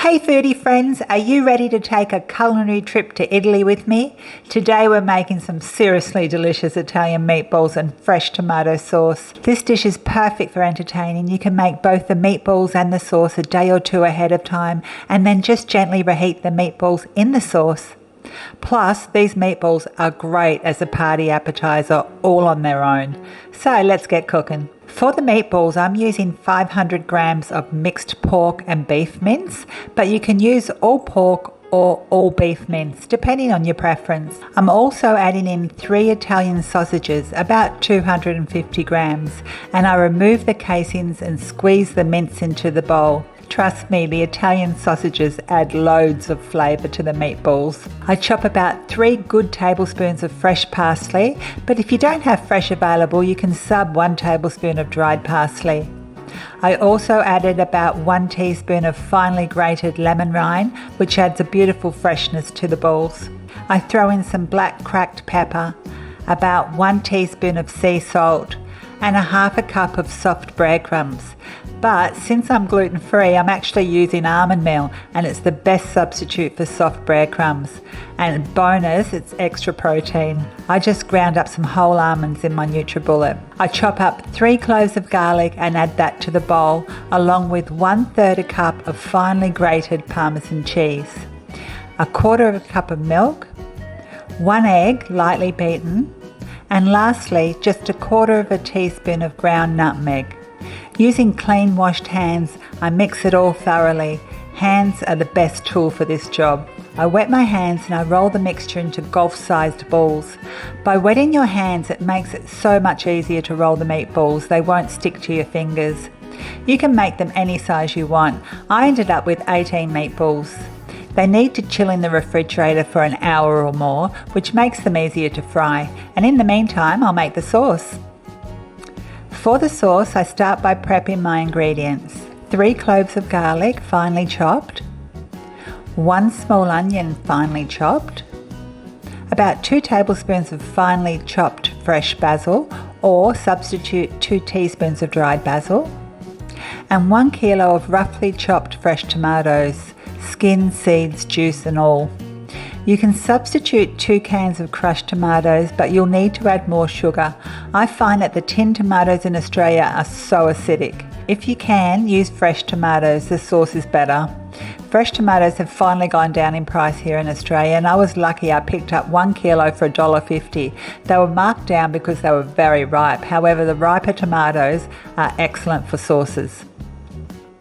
Hey foodie friends, are you ready to take a culinary trip to Italy with me? Today we're making some seriously delicious Italian meatballs and fresh tomato sauce. This dish is perfect for entertaining. You can make both the meatballs and the sauce a day or two ahead of time and then just gently reheat the meatballs in the sauce. Plus, these meatballs are great as a party appetizer all on their own. So let's get cooking. For the meatballs, I'm using 500 grams of mixed pork and beef mince, but you can use all pork or all beef mince, depending on your preference. I'm also adding in 3 Italian sausages, about 250 grams, and I remove the casings and squeeze the mince into the bowl. Trust me, the Italian sausages add loads of flavour to the meatballs. I chop about 3 good tablespoons of fresh parsley, but if you don't have fresh available, you can sub 1 tablespoon of dried parsley. I also added about 1 teaspoon of finely grated lemon rind, which adds a beautiful freshness to the balls. I throw in some black cracked pepper, about 1 teaspoon of sea salt, and a half a cup of soft breadcrumbs. But since I'm gluten-free, I'm actually using almond meal, and it's the best substitute for soft breadcrumbs. And bonus, it's extra protein. I just ground up some whole almonds in my NutriBullet. I chop up 3 cloves of garlic and add that to the bowl, along with 1/3 a cup of finely grated Parmesan cheese, 1/4 cup of milk, 1 egg lightly beaten, and lastly, just 1/4 teaspoon of ground nutmeg. Using clean washed hands, I mix it all thoroughly. Hands are the best tool for this job. I wet my hands and I roll the mixture into golf-sized balls. By wetting your hands, it makes it so much easier to roll the meatballs. They won't stick to your fingers. You can make them any size you want. I ended up with 18 meatballs. They need to chill in the refrigerator for an hour or more, which makes them easier to fry. And in the meantime, I'll make the sauce. For the sauce, I start by prepping my ingredients. 3 cloves of garlic, finely chopped, 1 small onion, finely chopped, about 2 tablespoons of finely chopped fresh basil, or substitute 2 teaspoons of dried basil, and 1 kilo of roughly chopped fresh tomatoes, skin, seeds, juice and all. You can substitute 2 cans of crushed tomatoes, but you'll need to add more sugar. I find that the tinned tomatoes in Australia are so acidic. If you can, use fresh tomatoes, the sauce is better. Fresh tomatoes have finally gone down in price here in Australia, and I was lucky I picked up 1 kilo for $1.50. They were marked down because they were very ripe. However, the riper tomatoes are excellent for sauces.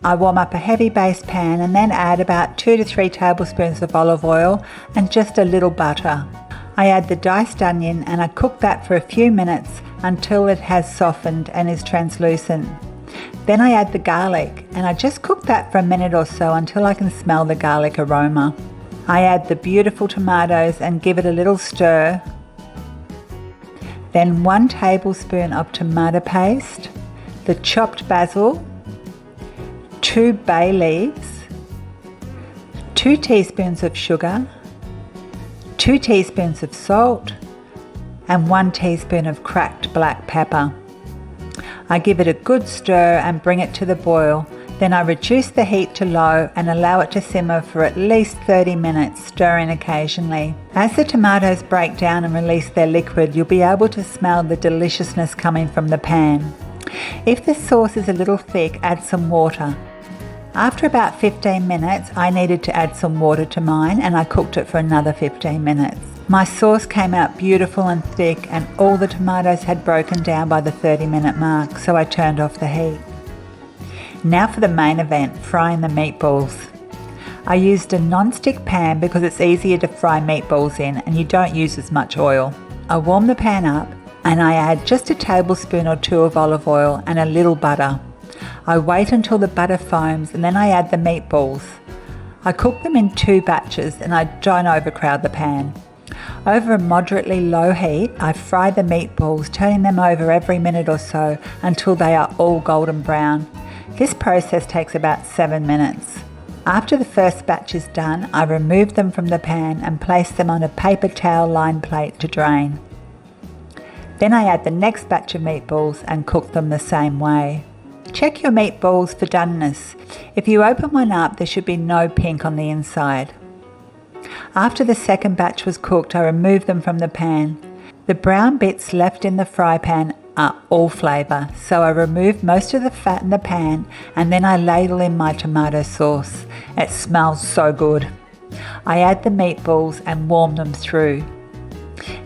I warm up a heavy base pan and then add about 2 to 3 tablespoons of olive oil and just a little butter. I add the diced onion and I cook that for a few minutes until it has softened and is translucent. Then I add the garlic and I just cook that for a minute or so until I can smell the garlic aroma. I add the beautiful tomatoes and give it a little stir. Then 1 tablespoon of tomato paste, the chopped basil, 2 bay leaves, 2 teaspoons of sugar, 2 teaspoons of salt, and 1 teaspoon of cracked black pepper. I give it a good stir and bring it to the boil. Then I reduce the heat to low and allow it to simmer for at least 30 minutes, stirring occasionally. As the tomatoes break down and release their liquid, you'll be able to smell the deliciousness coming from the pan. If the sauce is a little thick, add some water. After about 15 minutes, I needed to add some water to mine and I cooked it for another 15 minutes. My sauce came out beautiful and thick and all the tomatoes had broken down by the 30-minute mark, so I turned off the heat. Now for the main event, frying the meatballs. I used a non-stick pan because it's easier to fry meatballs in and you don't use as much oil. I warm the pan up and I add just a tablespoon or 2 of olive oil and a little butter. I wait until the butter foams and then I add the meatballs. I cook them in 2 batches and I don't overcrowd the pan. Over a moderately low heat, I fry the meatballs, turning them over every minute or so until they are all golden brown. This process takes about 7 minutes. After the first batch is done, I remove them from the pan and place them on a paper towel lined plate to drain. Then I add the next batch of meatballs and cook them the same way. Check your meatballs for doneness. If you open one up, there should be no pink on the inside. After the second batch was cooked, I removed them from the pan. The brown bits left in the fry pan are all flavour, so I removed most of the fat in the pan and then I ladle in my tomato sauce. It smells so good. I add the meatballs and warm them through.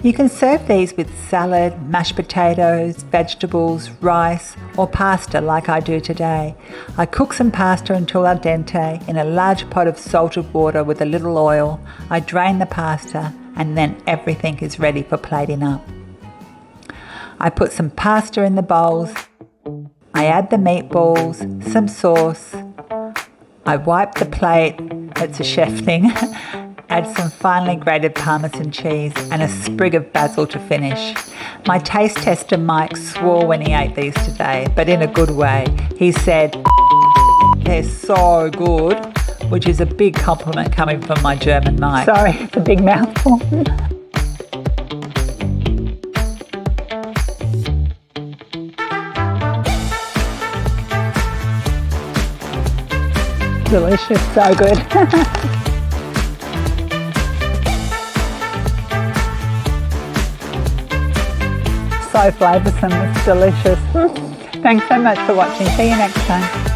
You can serve these with salad, mashed potatoes, vegetables, rice or pasta like I do today. I cook some pasta until al dente in a large pot of salted water with a little oil. I drain the pasta and then everything is ready for plating up. I put some pasta in the bowls. I add the meatballs, some sauce. I wipe the plate, it's a chef thing. Add some finely grated Parmesan cheese and a sprig of basil to finish. My taste tester Mike swore when he ate these today, but in a good way. He said, "They're so good," which is a big compliment coming from my German Mike. Sorry, it's a big mouthful. Delicious, so good. So flavoursome, it's delicious. Thanks so much for watching. See you next time.